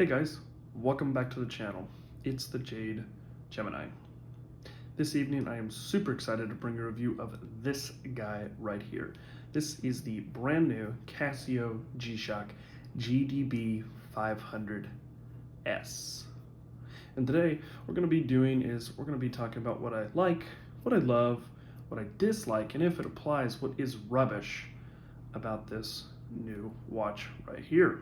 Hey guys, welcome back to the channel. It's the Jade Gemini. This evening I am super excited to bring a review of this guy right here. This is the brand new Casio G-Shock GD-B500S. And today what we're going to be doing is we're going to be talking about what I like, what I love, what I dislike, and if it applies, what is rubbish about this new watch right here.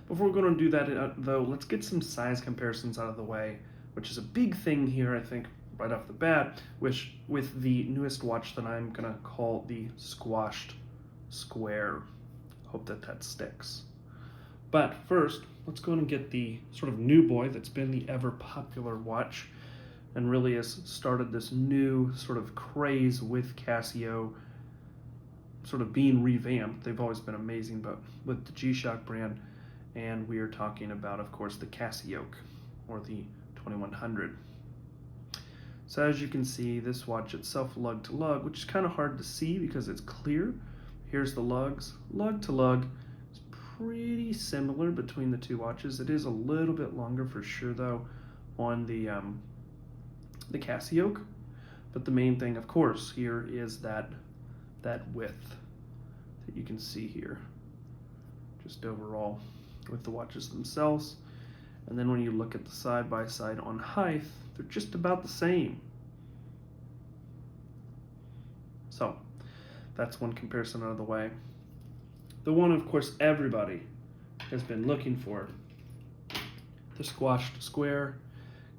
Before we're going to do that, though, let's get some size comparisons out of the way, which is a big thing here, I think, right off the bat, which with the newest watch that I'm going to call the Squashed Square. Hope that sticks. But first, let's go and get the sort of new boy that's been the ever popular watch and really has started this new sort of craze with Casio sort of being revamped. They've always been amazing, but with the G-Shock brand, and we are talking about, of course, the Casioak, or the 2100. So as you can see, this watch itself lug to lug, which is kind of hard to see because it's clear. Here's the lugs. Lug to lug is pretty similar between the two watches. It is a little bit longer for sure, though, on the Casioak. But the main thing, of course, here is that width that you can see here, just overall, with the watches themselves. And then when you look at the side by side on height, they're just about the same. So that's one comparison out of the way. The one, of course, everybody has been looking for, the Squashed Square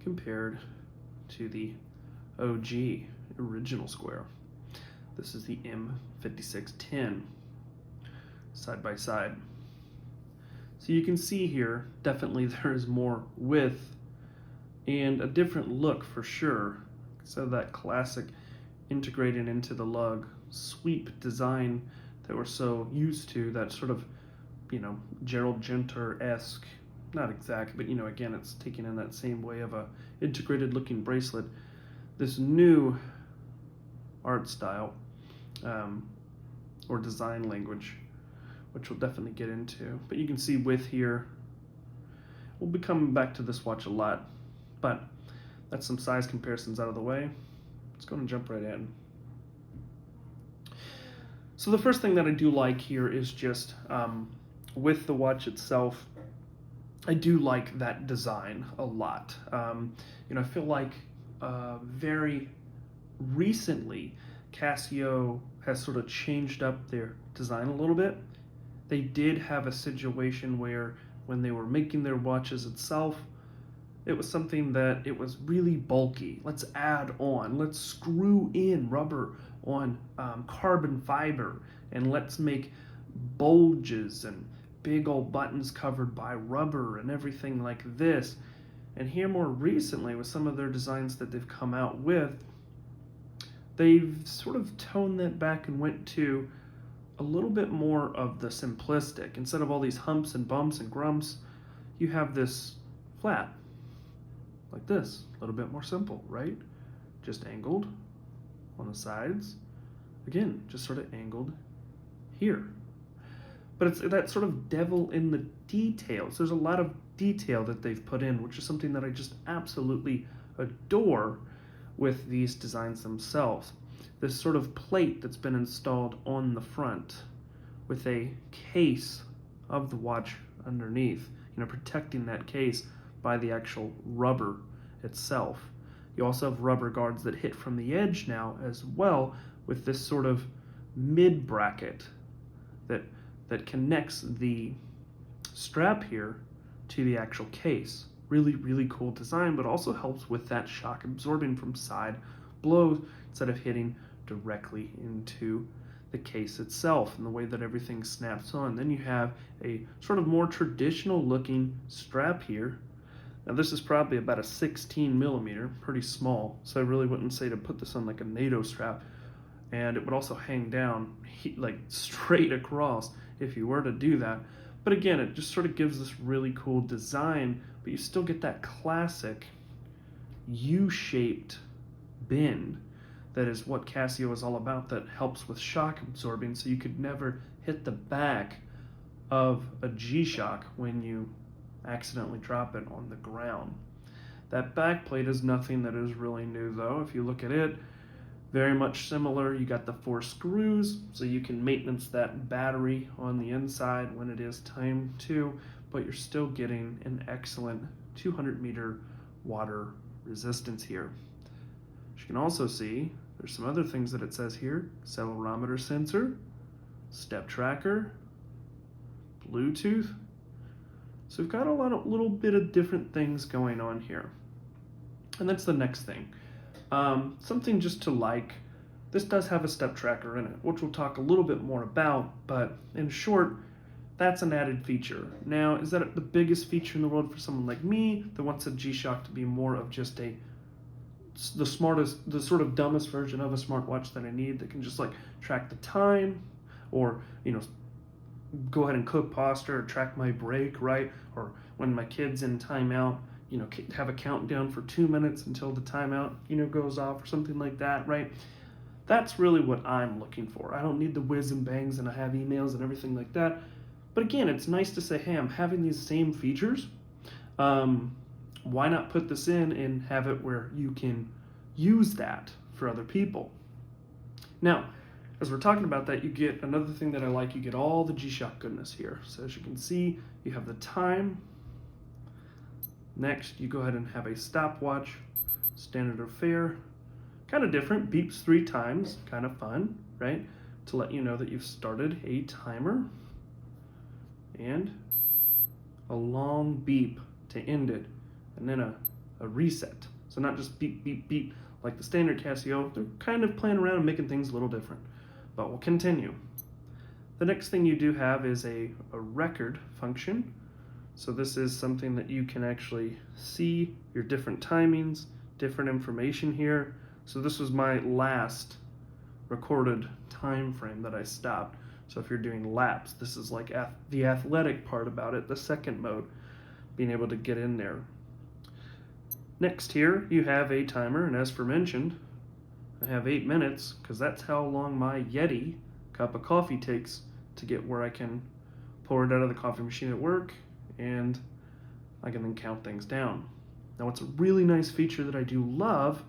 compared to the OG original Square. This is the M5610 side by side. So you can see here, definitely there is more width and a different look for sure. So that classic integrated into the lug sweep design that we're so used to, that sort of, Gerald Genter-esque, not exactly, but again, it's taken in that same way of a integrated looking bracelet. This new art style or design language, which we'll definitely get into. But you can see with here, we'll be coming back to this watch a lot, but that's some size comparisons out of the way. Let's go and jump right in. So the first thing that I do like here is just with the watch itself, I do like that design a lot. I feel like very recently Casio has sort of changed up their design a little bit. They did have a situation where when they were making their watches itself, it was something that it was really bulky. Let's add on, let's screw in rubber on carbon fiber, and let's make bulges and big old buttons covered by rubber and everything like this. And here more recently, with some of their designs that they've come out with, they've sort of toned that back and went to a little bit more of the simplistic. Instead of all these humps and bumps and grumps, you have this flat, like this, a little bit more simple, right? Just angled on the sides. Again, just sort of angled here. But it's that sort of devil in the details. There's a lot of detail that they've put in, which is something that I just absolutely adore with these designs themselves. This sort of plate that's been installed on the front with a case of the watch underneath, protecting that case by the actual rubber itself. You also have rubber guards that hit from the edge now as well, with this sort of mid bracket that connects the strap here to the actual case. Really, really cool design, but also helps with that shock absorbing from side blows instead of hitting directly into the case itself and the way that everything snaps on. Then you have a sort of more traditional looking strap here. Now this is probably about a 16 millimeter, pretty small, so I really wouldn't say to put this on like a NATO strap. And it would also hang down like straight across if you were to do that. But again, it just sort of gives this really cool design, but you still get that classic U-shaped bend that is what Casio is all about, that helps with shock absorbing, so you could never hit the back of a G-Shock when you accidentally drop it on the ground. That back plate is nothing that is really new though. If you look at it, very much similar. You got the 4 screws, so you can maintenance that battery on the inside when it is time to, but you're still getting an excellent 200-meter water resistance here. As you can also see, there's some other things that it says here: accelerometer sensor, step tracker, Bluetooth. So we've got a little bit of different things going on here. And that's the next thing. Something just to like, this does have a step tracker in it, which we'll talk a little bit more about, but in short, that's an added feature. Now, is that the biggest feature in the world for someone like me that wants a G-Shock to be more of just the sort of dumbest version of a smartwatch that I need, that can just like track the time, or, you know, go ahead and cook pasta, or track my break, right? Or when my kid's in timeout, you know, have a countdown for 2 minutes until the timeout, you know, goes off, or something like that, right? That's really what I'm looking for. I don't need the whiz and bangs, and I have emails and everything like that. But again, it's nice to say, hey, I'm having these same features. Why not put this in and have it where you can use that for other people? Now, as we're talking about that, you get another thing that I like. You get all the G-Shock goodness here. So as you can see, you have the time. Next, you go ahead and have a stopwatch, standard or fair. Kind of different, beeps 3 times, kind of fun, right? To let you know that you've started a timer. And a long beep to end it, and then a reset. So not just beep, beep, beep like the standard Casio. They're kind of playing around and making things a little different, but we'll continue. The next thing you do have is a record function. So this is something that you can actually see your different timings, different information here. So this was my last recorded time frame that I stopped. So if you're doing laps, this is like the athletic part about it, the second mode, being able to get in there. Next here, you have a timer, and as aforementioned, I have 8 minutes, because that's how long my Yeti cup of coffee takes to get where I can pour it out of the coffee machine at work, and I can then count things down. Now, what's a really nice feature that I do love,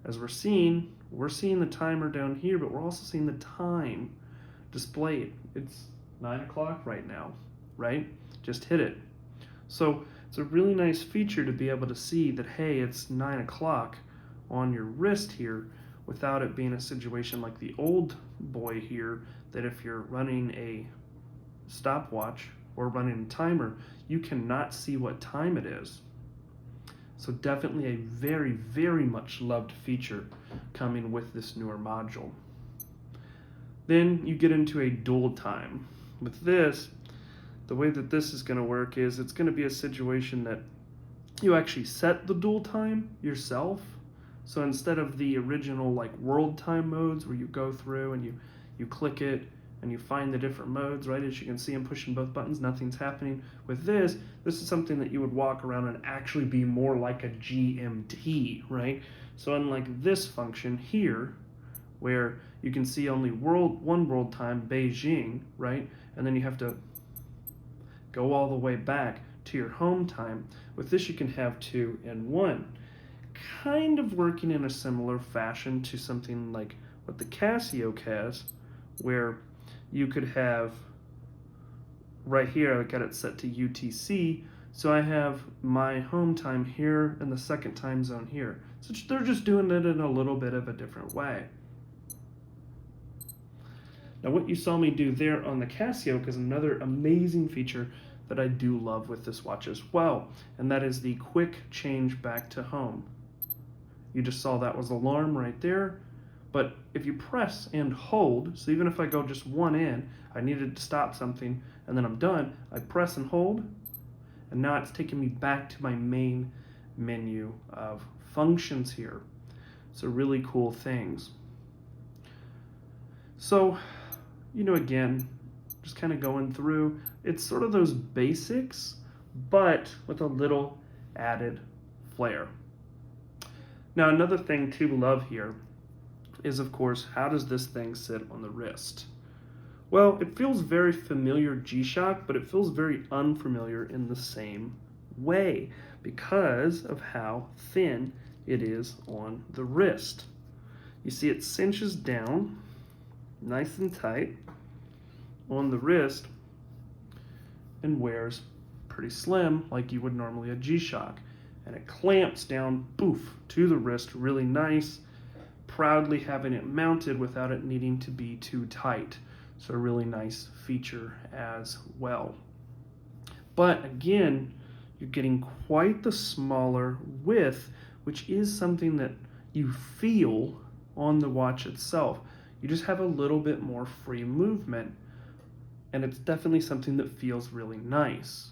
as we're seeing the timer down here, but we're also seeing the time displayed. It's 9 o'clock right now, right? Just hit it. So it's a really nice feature to be able to see that, hey, it's 9 o'clock on your wrist here, without it being a situation like the old boy here, that if you're running a stopwatch or running a timer, you cannot see what time it is. So definitely a very, very much loved feature coming with this newer module. Then you get into a dual time. With this, the way that this is going to work is it's going to be a situation that you actually set the dual time yourself. So instead of the original like world time modes where you go through and you click it and you find the different modes, right? As you can see, I'm pushing both buttons, nothing's happening. With this is something that you would walk around and actually be more like a GMT, right? So unlike this function here, where you can see only one world time, Beijing, right? And then you have to go all the way back to your home time. With this, you can have 2 and 1. Kind of working in a similar fashion to something like what the Casio has, where you could have, right here, I got it set to UTC, so I have my home time here and the second time zone here. So they're just doing it in a little bit of a different way. Now what you saw me do there on the Casio is another amazing feature that I do love with this watch as well, and that is the quick change back to home. You just saw that was alarm right there, but if you press and hold, so even if I go just 1 in, I needed to stop something and then I'm done, I press and hold, and now it's taking me back to my main menu of functions here. So really cool things. So, you know, again, just kind of going through, it's sort of those basics, but with a little added flair. Now, another thing to love here is, of course, how does this thing sit on the wrist? Well, it feels very familiar G-Shock, but it feels very unfamiliar in the same way because of how thin it is on the wrist. You see it cinches down nice and tight on the wrist and wears pretty slim like you would normally a G-Shock. And it clamps down, boof, to the wrist really nice, proudly having it mounted without it needing to be too tight. So a really nice feature as well. But again, you're getting quite the smaller width, which is something that you feel on the watch itself. You just have a little bit more free movement, and it's definitely something that feels really nice.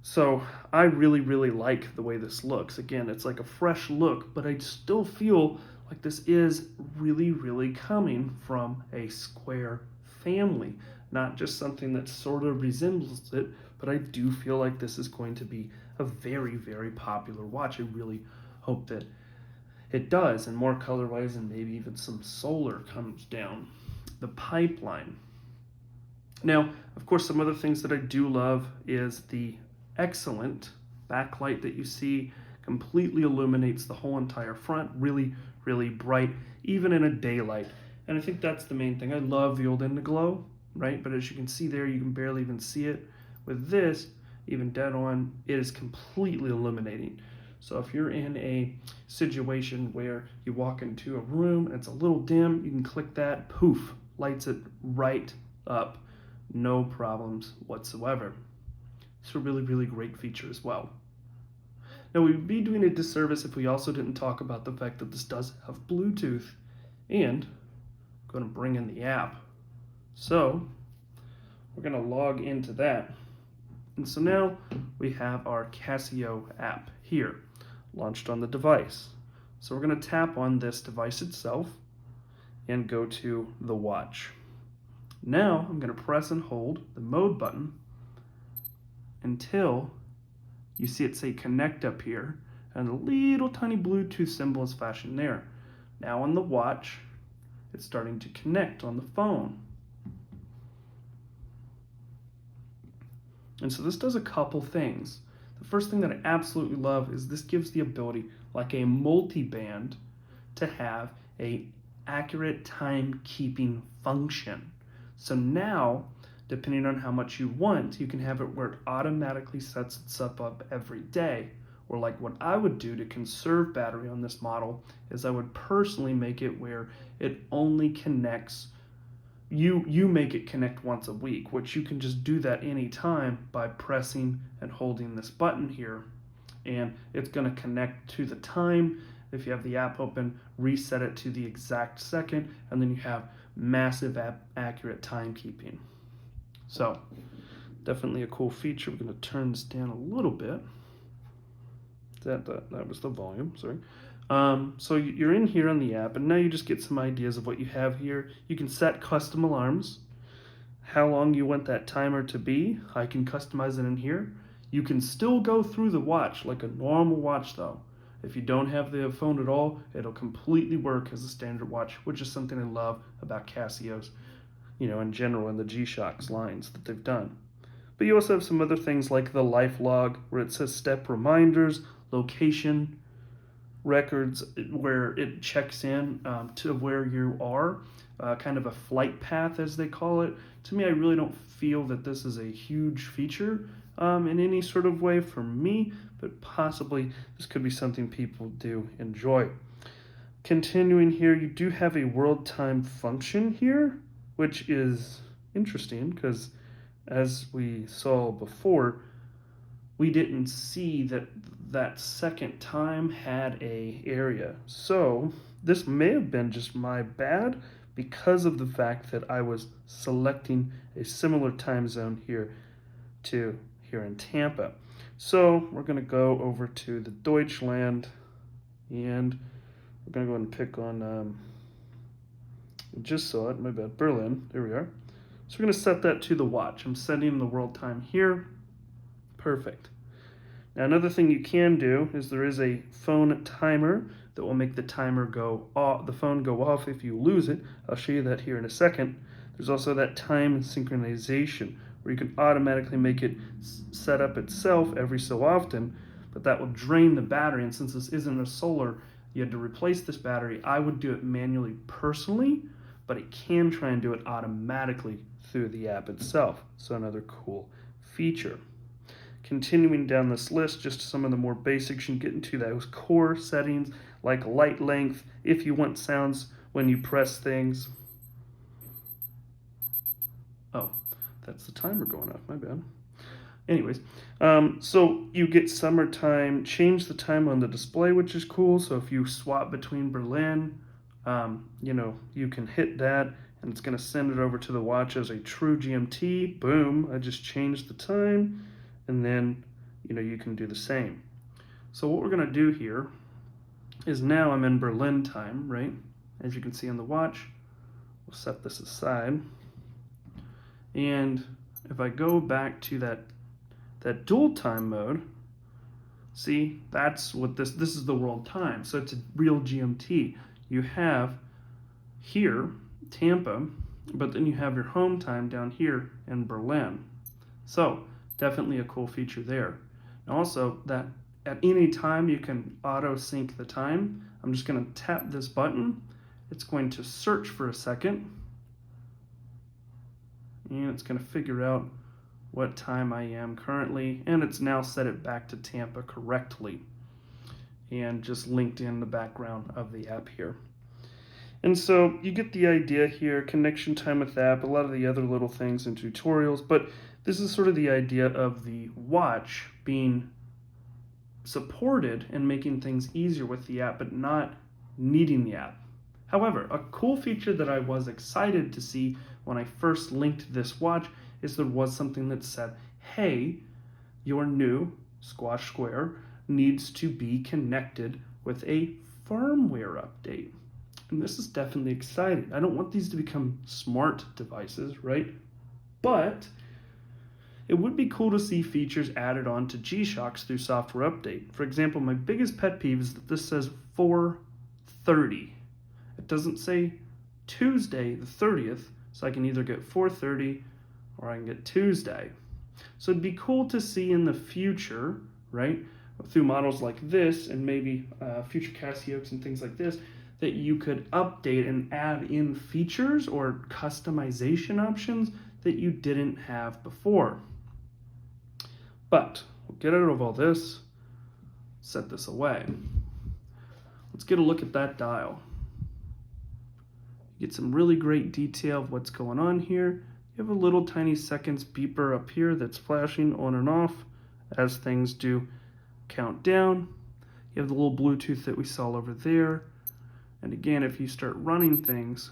So I really, really like the way this looks. Again, it's like a fresh look, but I still feel like this is really, really coming from a square family, not just something that sort of resembles it, but I do feel like this is going to be a very, very popular watch. I really hope that it does, and more colorways, and maybe even some solar comes down the pipeline. Now, of course, some other things that I do love is the excellent backlight that you see. Completely illuminates the whole entire front, really, really bright, even in a daylight. And I think that's the main thing. I love the old Indiglow, right? But as you can see there, you can barely even see it. With this, even dead on, it is completely illuminating. So if you're in a situation where you walk into a room and it's a little dim, you can click that, poof, lights it right up. No problems whatsoever. It's a really, really great feature as well. Now, we'd be doing a disservice if we also didn't talk about the fact that this does have Bluetooth, and I'm going to bring in the app. So we're going to log into that. And so now we have our Casio app here, launched on the device. So we're going to tap on this device itself and go to the watch. Now I'm going to press and hold the mode button until you see it say connect up here, and a little tiny Bluetooth symbol is flashing there. Now on the watch, it's starting to connect on the phone. And so this does a couple things. The first thing that I absolutely love is this gives the ability, like a multi-band, to have a accurate timekeeping function. So now, depending on how much you want, you can have it where it automatically sets itself up every day. Or like what I would do to conserve battery on this model is I would personally make it where it only connects, you make it connect once a week, which you can just do that anytime by pressing and holding this button here. And it's going to connect to the time. If you have the app open, reset it to the exact second, and then you have massive accurate timekeeping. So definitely a cool feature. We're going to turn this down a little bit. That was the volume, sorry. So you're in here on the app, and now you just get some ideas of what you have here. You can set custom alarms, how long you want that timer to be. I can customize it in here. You can still go through the watch like a normal watch though. If you don't have the phone at all, it'll completely work as a standard watch, which is something I love about Casio's, in general, in the G-Shock's lines that they've done. But you also have some other things like the life log, where it says step reminders, location records, where it checks in to where you are, kind of a flight path as they call it. To me, I really don't feel that this is a huge feature in any sort of way for me, but possibly this could be something people do enjoy. Continuing here, you do have a world time function here, which is interesting because as we saw before, we didn't see that second time had a area. So this may have been just my bad because of the fact that I was selecting a similar time zone here to here in Tampa. So we're going to go over to the Deutschland, and we're going to go ahead and pick on, I just saw it, my bad, Berlin, there we are. So we're going to set that to the watch. I'm setting the world time here. Perfect. Now another thing you can do is there is a phone timer that will make the timer go off, the phone go off if you lose it. I'll show you that here in a second. There's also that time synchronization, where you can automatically make it set up itself every so often, but that will drain the battery. And since this isn't a solar, you had to replace this battery. I would do it manually personally, but it can try and do it automatically through the app itself. So another cool feature. Continuing down this list, just some of the more basics, you can get into those core settings like light length, if you want sounds when you press things. Oh, that's the timer going off, my bad. Anyways, so you get summertime, change the time on the display, which is cool. So if you swap between Berlin, you can hit that and it's gonna send it over to the watch as a true GMT. Boom, I just changed the time, and then, you can do the same. So what we're gonna do here is now I'm in Berlin time, right? As you can see on the watch, we'll set this aside. And if I go back to that dual time mode, see, that's what this is the world time. So it's a real GMT. You have here Tampa, but then you have your home time down here in Berlin. So definitely a cool feature there. And also that at any time you can auto sync the time. I'm just going to tap this button. It's going to search for a second, and it's going to figure out what time I am currently, and it's now set it back to Tampa correctly and just linked in the background of the app here. And so you get the idea here, connection time with the app, a lot of the other little things in tutorials, but this is sort of the idea of the watch being supported and making things easier with the app, but not needing the app. However, a cool feature that I was excited to see when I first linked this watch is there was something that said, hey, your new Squash Square needs to be connected with a firmware update. And this is definitely exciting. I don't want these to become smart devices, right? But it would be cool to see features added on to G-Shocks through software update. For example, my biggest pet peeve is that this says 4:30. It doesn't say Tuesday the 30th, so I can either get 4:30 or I can get Tuesday. So it'd be cool to see in the future, right, through models like this and maybe future Casioaks and things like this, that you could update and add in features or customization options that you didn't have before. But we'll get out of all this, set this away. Let's get a look at that dial. You get some really great detail of what's going on here. You have a little tiny seconds beeper up here that's flashing on and off as things do count down. You have the little Bluetooth that we saw over there. And again, if you start running things,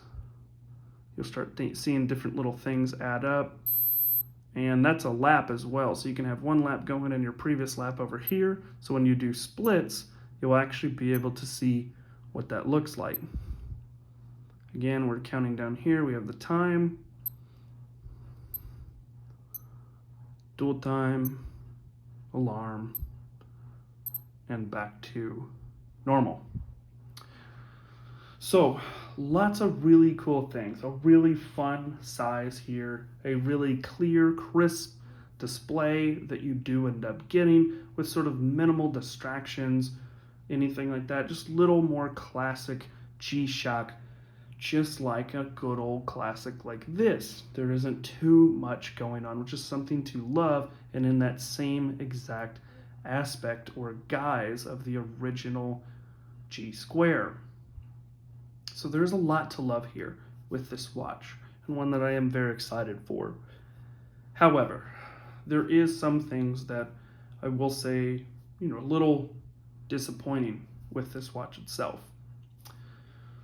you'll start seeing different little things add up. And that's a lap as well. So you can have one lap going in your previous lap over here. So when you do splits, you'll actually be able to see what that looks like. Again, we're counting down here. We have the time, dual time, alarm, and back to normal. So lots of really cool things, a really fun size here, a really clear, crisp display that you do end up getting with sort of minimal distractions, anything like that, just little more classic G-Shock, just like a good old classic like this. There isn't too much going on, which is something to love, and in that same exact aspect or guise of the original G Square. So there's a lot to love here with this watch, and one that I am very excited for. However, there is some things that I will say, a little disappointing with this watch itself.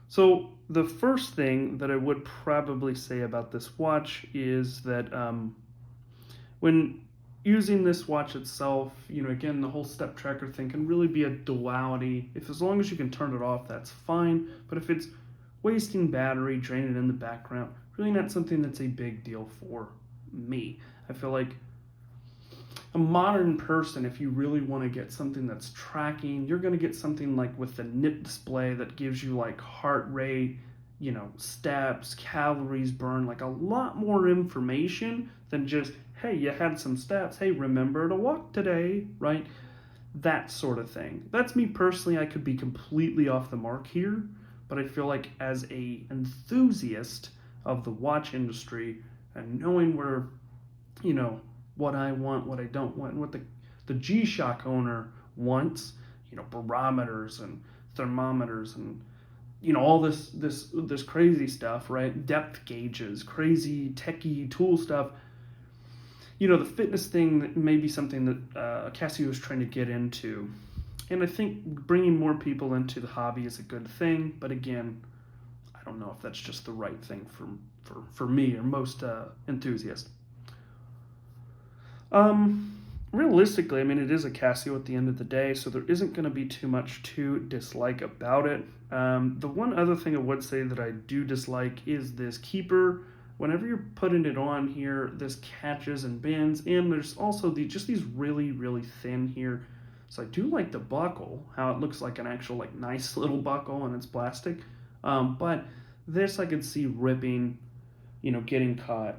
So the first thing that I would probably say about this watch is that when using this watch itself, again, the whole step tracker thing can really be a duality. As long as you can turn it off, that's fine. But if it's wasting battery, draining in the background, really not something that's a big deal for me. I feel like a modern person, if you really want to get something that's tracking, you're going to get something like with the nip display that gives you like heart rate, steps, calories burned, like a lot more information than just hey, you had some steps. Hey, remember to walk today, right? That sort of thing. That's me personally. I could be completely off the mark here, but I feel like as a enthusiast of the watch industry and knowing where, you know, what I want, what I don't want, what the G-Shock owner wants, you know, barometers and thermometers and, you know, all this crazy stuff, right? Depth gauges, crazy techie tool stuff. You know, the fitness thing may be something that Casio is trying to get into. And I think bringing more people into the hobby is a good thing. But again, I don't know if that's just the right thing for me or most enthusiasts. Realistically, I mean, it is a Casio at the end of the day, so there isn't going to be too much to dislike about it. The one other thing I would say that I do dislike is this keeper. Whenever you're putting it on here, this catches and bends, and there's also just these really, really thin here. So I do like the buckle, how it looks like an actual like nice little buckle and it's plastic. But this I could see ripping, you know, getting caught.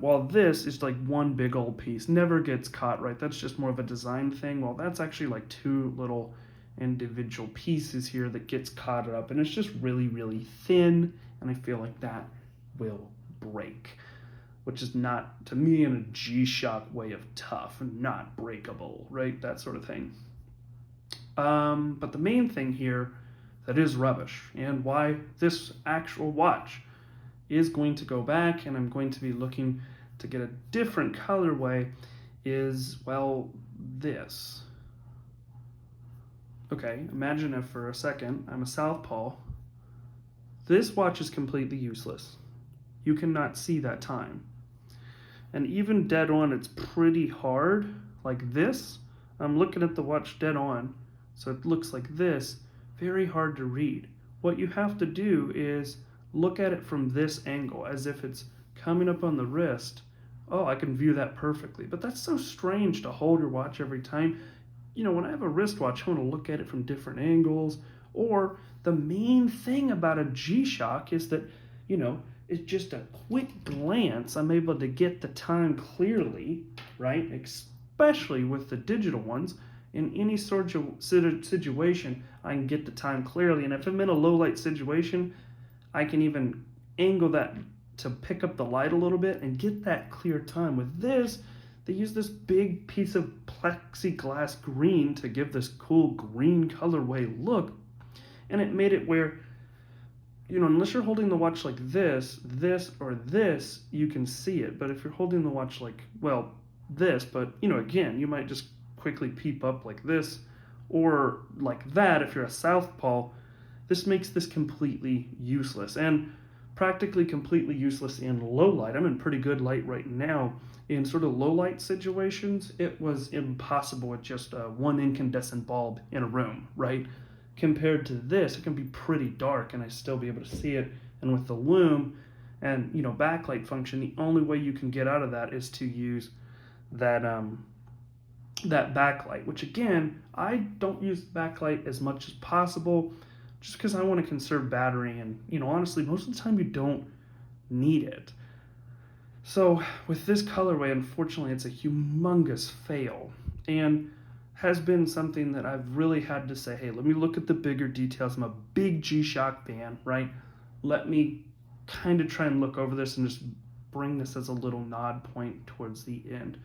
While this is like one big old piece, never gets caught, right? That's just more of a design thing. Well, that's actually like two little individual pieces here that gets caught up, and it's just really, really thin, and I feel like that will break, which is not, to me, in a G-Shock way of tough and not breakable, right? That sort of thing. But the main thing here that is rubbish, and why this actual watch is going to go back and I'm going to be looking to get a different colorway is, well, this. Okay, imagine if for a second I'm a southpaw. This watch is completely useless. You cannot see that time. And even dead on, it's pretty hard. Like this, I'm looking at the watch dead on, so it looks like this. Very hard to read. What you have to do is look at it from this angle, as if it's coming up on the wrist. Oh, I can view that perfectly. But that's so strange to hold your watch every time. You know, when I have a wristwatch, I want to look at it from different angles. Or the main thing about a G-Shock is that, you know, it's just a quick glance. I'm able to get the time clearly, right? Especially with the digital ones. In any sort of situation, I can get the time clearly. And if I'm in a low light situation, I can even angle that to pick up the light a little bit and get that clear time. With this, they use this big piece of plexiglass green to give this cool green colorway look. And it made it where, you know, unless you're holding the watch like this, or this, you can see it. But if you're holding the watch like, well, this, but, you know, again, you might just quickly peep up like this, or like that if you're a southpaw. This makes this completely useless, and practically completely useless in low light. I'm in pretty good light right now. In sort of low light situations, it was impossible with just one incandescent bulb in a room, right? Compared to this, it can be pretty dark and I still be able to see it. And with the lume and, you know, backlight function, the only way you can get out of that is to use that that backlight, which again, I don't use backlight as much as possible, just because I want to conserve battery, and, you know, honestly, most of the time you don't need it. So with this colorway, unfortunately, it's a humongous fail, and has been something that I've really had to say, hey, let me look at the bigger details. I'm a big G-Shock fan, right? Let me kind of try and look over this and just bring this as a little nod point towards the end.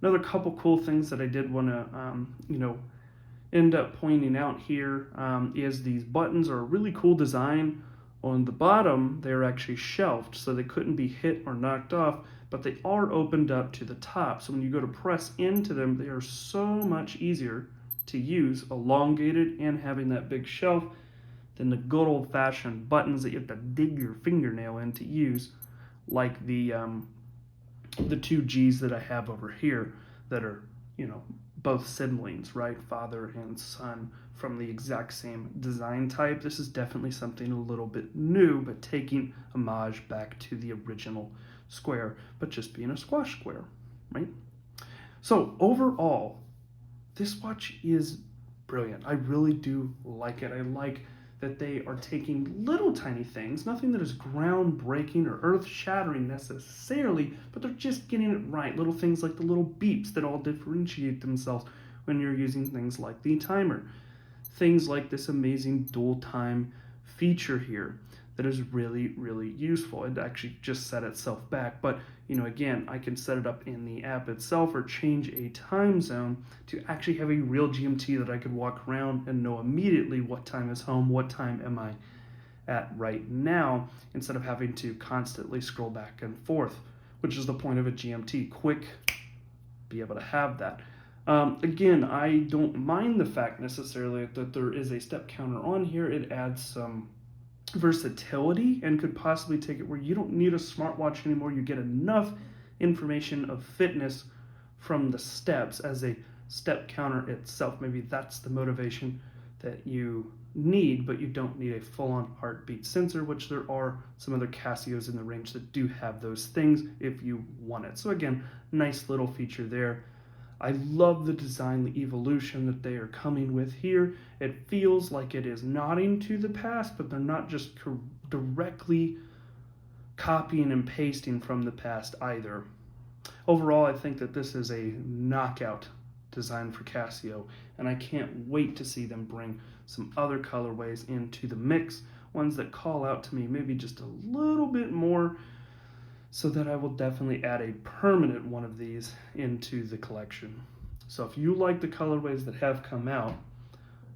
Another couple cool things that I did want to, you know, end up pointing out here is these buttons are a really cool design. On the bottom, they're actually shelved, so they couldn't be hit or knocked off, but they are opened up to the top. So when you go to press into them, they are so much easier to use, elongated and having that big shelf, than the good old-fashioned buttons that you have to dig your fingernail in to use, like the two G's that I have over here that are, you know, both siblings, right? Father and son from the exact same design type. This is definitely something a little bit new, but taking homage back to the original square, but just being a squash square, right? So overall, this watch is brilliant. I really do like it. I like that they are taking little tiny things, nothing that is groundbreaking or earth-shattering necessarily, but they're just getting it right. Little things like the little beeps that all differentiate themselves when you're using things like the timer. Things like this amazing dual time feature here that is really, really useful. It actually just set itself back, but again, I can set it up in the app itself or change a time zone to actually have a real GMT that I could walk around and know immediately what time is home, what time am I at right now, instead of having to constantly scroll back and forth, which is the point of a GMT. Quick, be able to have that. Again, I don't mind the fact necessarily that there is a step counter on here. It adds some versatility and could possibly take it where you don't need a smartwatch anymore. You get enough information of fitness from the steps as a step counter itself. Maybe that's the motivation that you need, but you don't need a full-on heartbeat sensor, which there are some other Casios in the range that do have those things if you want it. So again, nice little feature there. I love the design, the evolution that they are coming with here. It feels like it is nodding to the past, but they're not just directly copying and pasting from the past either. Overall, I think that this is a knockout design for Casio, and I can't wait to see them bring some other colorways into the mix, ones that call out to me maybe just a little bit more, so that I will definitely add a permanent one of these into the collection. So if you like the colorways that have come out,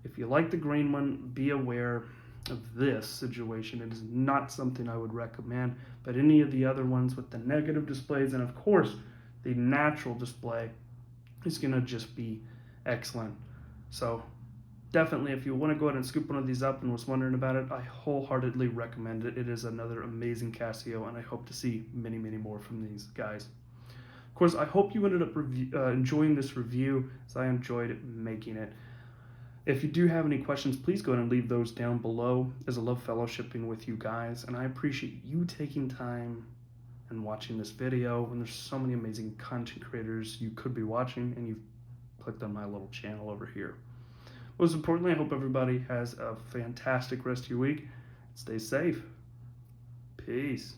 if you like the green one, be aware of this situation. It is not something I would recommend, but any of the other ones with the negative displays, and of course the natural display, is going to just be excellent. So definitely, if you want to go ahead and scoop one of these up and was wondering about it, I wholeheartedly recommend it. It is another amazing Casio, and I hope to see many, many more from these guys. Of course, I hope you ended up enjoying this review as I enjoyed making it. If you do have any questions, please go ahead and leave those down below, as I love fellowshipping with you guys, and I appreciate you taking time and watching this video. And there's so many amazing content creators you could be watching, and you've clicked on my little channel over here. Most importantly, I hope everybody has a fantastic rest of your week. Stay safe. Peace.